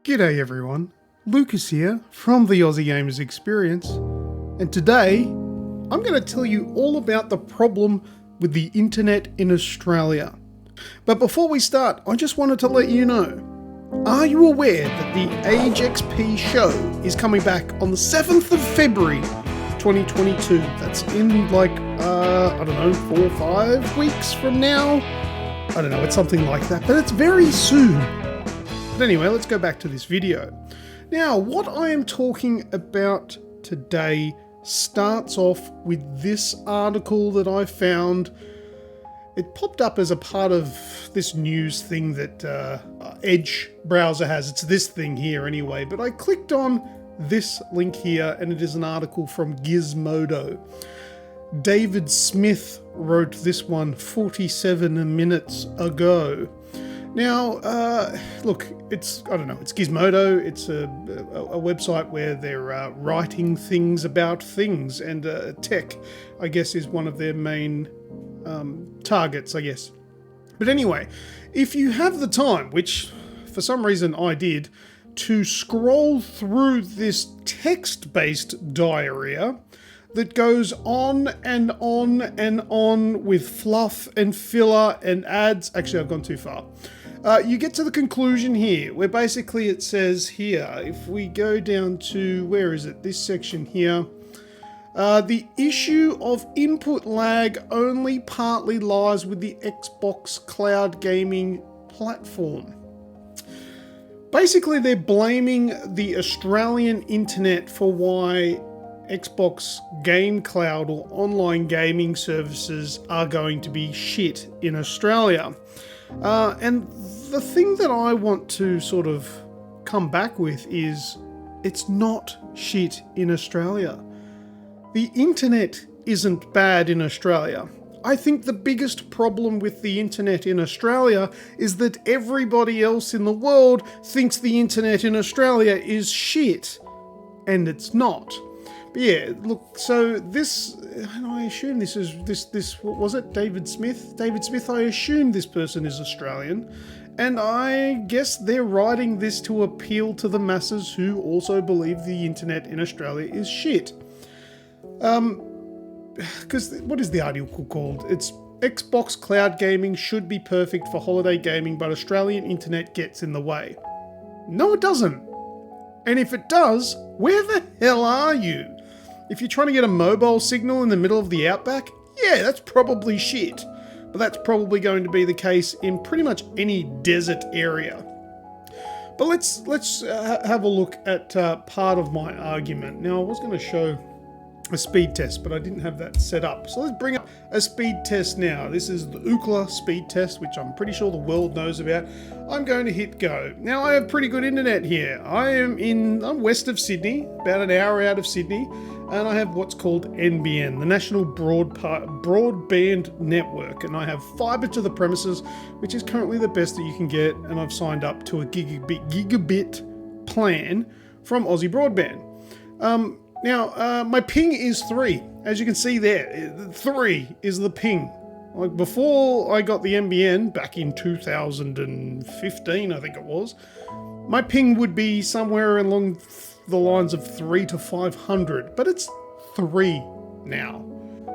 G'day everyone, Lucas here from the Aussie Gamers Experience, and today I'm going to tell you all about the problem with the internet in Australia. But before we start, I just wanted to let you know, are you aware that the Age XP show is coming back on the 7th of February 2022? That's in like, 4 or 5 weeks from now? I don't know, it's something like that, but it's very soon. But anyway, let's go back to this video. Now, what I am talking about today starts off with this article that I found. It popped up as a part of this news thing that Edge browser has. It's this thing here anyway, but I clicked on this link here and it is an article from Gizmodo. David Smith wrote this one 47 minutes ago. Now, look, it's Gizmodo. It's a website where they're writing things about things, and tech, I guess, is one of their main targets, I guess. But anyway, if you have the time, which for some reason I did, to scroll through this text-based diarrhea that goes on and on and on with fluff and filler and ads. Actually, I've gone too far. You get to the conclusion here, where basically it says here, if we go down to, where is it? This section here. The issue of input lag only partly lies with the Xbox cloud gaming platform. Basically, they're blaming the Australian internet for why Xbox Game Cloud or online gaming services are going to be shit in Australia. And the thing that I want to sort of come back with is it's not shit in Australia. The internet isn't bad in Australia. I think the biggest problem with the internet in Australia is that everybody else in the world thinks the internet in Australia is shit, and it's not. But yeah, look, so this, and I assume this is, what was it, David Smith? David Smith, I assume this person is Australian, and I guess they're writing this to appeal to the masses who also believe the internet in Australia is shit. Because what is the article called? It's Xbox cloud gaming should be perfect for holiday gaming, but Australian internet gets in the way. No, it doesn't. And if it does, where the hell are you? If you're trying to get a mobile signal in the middle of the outback, yeah, that's probably shit. But that's probably going to be the case in pretty much any desert area. But let's have a look at part of my argument. Now, I was going to show a speed test, but I didn't have that set up. So let's bring up a speed test now. This is the Ookla speed test, which I'm pretty sure the world knows about. I'm going to hit go. Now, I have pretty good internet here. I'm west of Sydney, about an hour out of Sydney, and I have what's called NBN, the National Broadband Network, and I have fibre to the premises, which is currently the best that you can get, and I've signed up to a gigabit plan from Aussie Broadband. Now, my ping is 3. As you can see there, 3 is the ping. Like before I got the NBN back in 2015, I think it was, my ping would be somewhere along the lines of 3 to 500, but it's 3 now.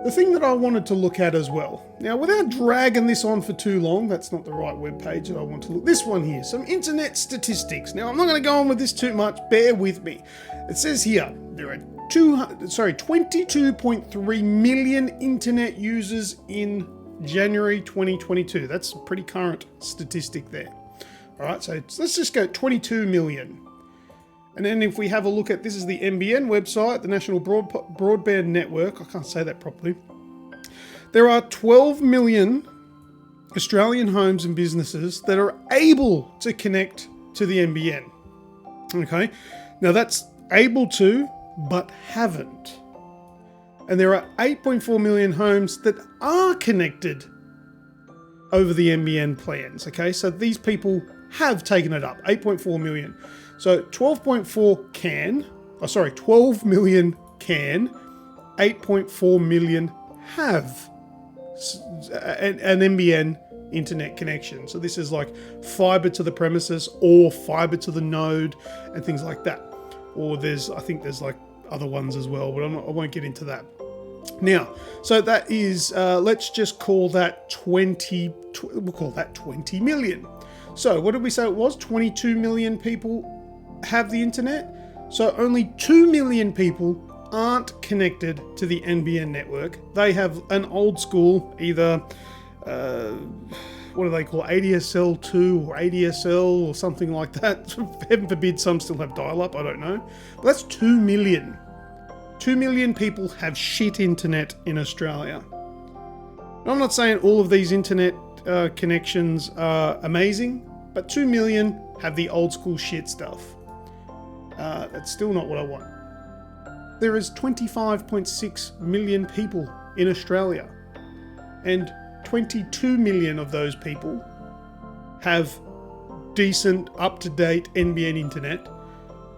The thing that I wanted to look at as well, now without dragging this on for too long, that's not the right webpage that I want to look, this one here, some internet statistics. Now I'm not going to go on with this too much, bear with me. It says here, there are 22.3 million internet users in January 2022. That's a pretty current statistic there. All right, so let's just go 22 million. And then if we have a look at, this is the NBN website, the National Broadband Network. I can't say that properly. There are 12 million Australian homes and businesses that are able to connect to the NBN. Okay, now that's able to, but haven't. And there are 8.4 million homes that are connected over the NBN plans. Okay, so these people have taken it up, 8.4 million. So 12 million can, 8.4 million have an NBN internet connection. So this is like fiber to the premises or fiber to the node and things like that. Or I think there's like other ones as well, but I won't get into that. Now, so that is, let's just call that 20 million. So what did we say it was? 22 million people have the internet. So only 2 million people aren't connected to the NBN network. They have an old school, either, what do they call ADSL 2 or ADSL or something like that. Heaven forbid some still have dial-up, I don't know. But that's 2 million. 2 million people have shit internet in Australia. I'm not saying all of these internet connections are amazing, but 2 million have the old school shit stuff. That's still not what I want. There is 25.6 million people in Australia, and 22 million of those people have decent, up-to-date NBN internet.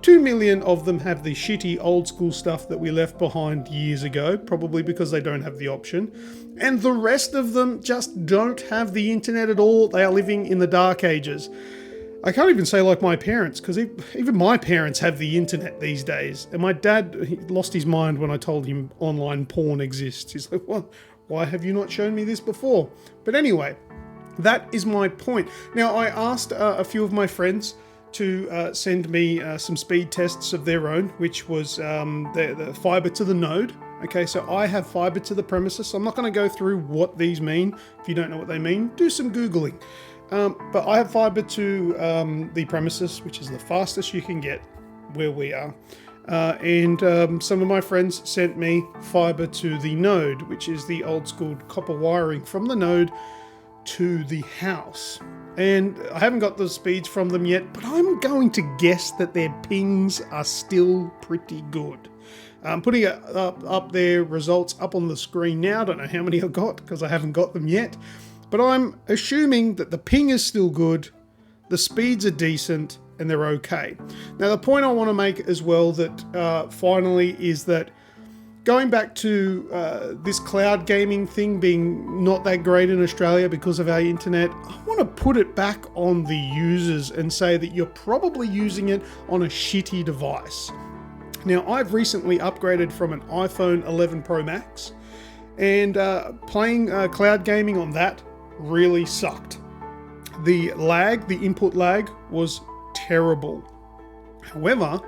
2 million of them have the shitty old school stuff that we left behind years ago, probably because they don't have the option. And the rest of them just don't have the internet at all. They are living in the dark ages. I can't even say like my parents, because even my parents have the internet these days. And my dad, he lost his mind when I told him online porn exists. He's like, well, why have you not shown me this before? But anyway, that is my point. Now, I asked a few of my friends to send me some speed tests of their own, which was the fiber to the node. Okay, so I have fiber to the premises. So I'm not going to go through what these mean. If you don't know what they mean, do some Googling. But I have fiber to the premises, which is the fastest you can get where we are. And some of my friends sent me fiber to the node, which is the old school copper wiring from the node to the house. And I haven't got the speeds from them yet, but I'm going to guess that their pings are still pretty good. I'm putting up their results up on the screen now. I don't know how many I got because I haven't got them yet. But I'm assuming that the ping is still good, the speeds are decent, and they're okay. Now, the point I want to make as well that finally is that going back to this cloud gaming thing being not that great in Australia because of our internet, I want to put it back on the users and say that you're probably using it on a shitty device. Now, I've recently upgraded from an iPhone 11 Pro Max, and playing cloud gaming on that really sucked. The input lag was terrible. However,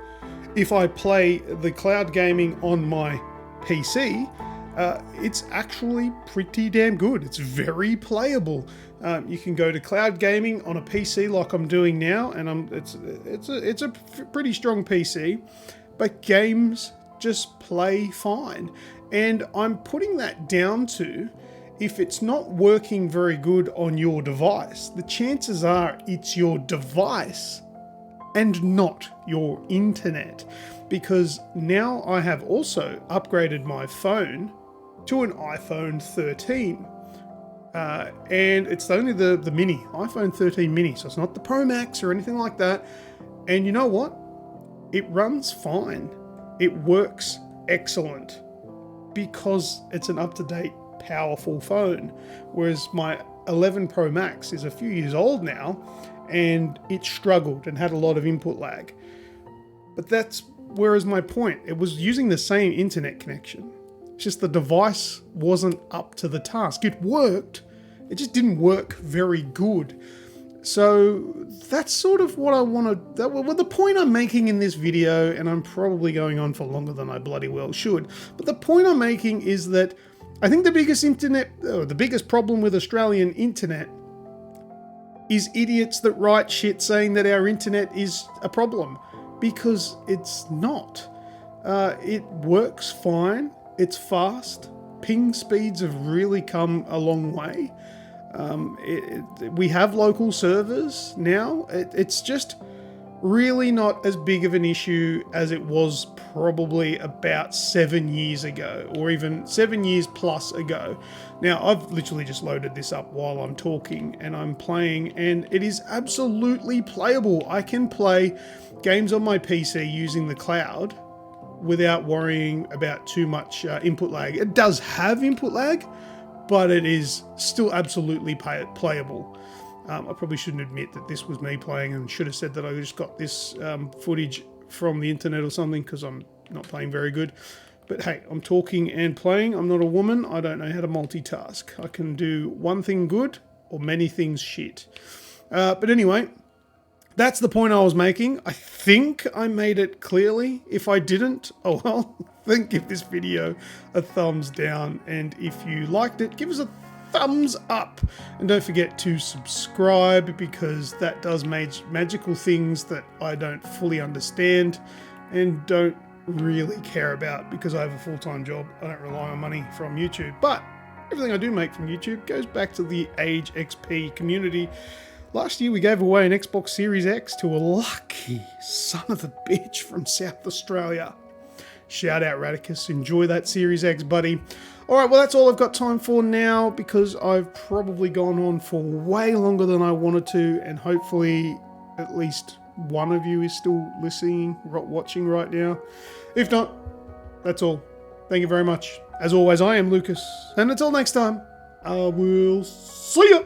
if I play the cloud gaming on my PC, it's actually pretty damn good. It's very playable. You can go to cloud gaming on a PC like I'm doing now, and it's a pretty strong PC, but games just play fine. And I'm putting that down to, if it's not working very good on your device, the chances are it's your device and not your internet. Because now I have also upgraded my phone to an iPhone 13. And it's only the mini, iPhone 13 mini. So it's not the Pro Max or anything like that. And you know what? It runs fine. It works excellent because it's an up-to-date, powerful phone. Whereas my 11 Pro Max is a few years old now, and it struggled and had a lot of input lag. But that's whereas my point, it was using the same internet connection. It's just the device wasn't up to the task. It worked, it just didn't work very good. So that's sort of what I want to, well, the point I'm making in this video, and I'm probably going on for longer than I bloody well should, but the point I'm making is that I think the biggest problem with Australian internet is idiots that write shit saying that our internet is a problem, because it's not. It works fine, it's fast, ping speeds have really come a long way. We have local servers now. It's just really not as big of an issue as it was probably about 7 years ago, or even 7 years plus ago. Now, I've literally just loaded this up while I'm talking and I'm playing, and it is absolutely playable. I can play games on my PC using the cloud without worrying about too much input lag. It does have input lag, but it is still absolutely playable. I probably shouldn't admit that this was me playing, and should have said that I just got this footage from the internet or something, because I'm not playing very good. But hey, I'm talking and playing. I'm not a woman. I don't know how to multitask. I can do one thing good or many things shit. But anyway, that's the point I was making. I think I made it clearly. If I didn't, oh well, then give this video a thumbs down. And if you liked it, give us a thumbs up. And don't forget to subscribe, because that does magical things that I don't fully understand and don't really care about, because I have a full-time job. I don't rely on money from YouTube. But everything I do make from YouTube goes back to the Age XP community. Last year we gave away an Xbox Series X to a lucky son of a bitch from South Australia. Shout out Radicus, enjoy that Series X, buddy. Alright, well that's all I've got time for now, because I've probably gone on for way longer than I wanted to, and hopefully at least one of you is still listening, watching right now. If not, that's all. Thank you very much. As always, I am Lucas, and until next time, I will see ya!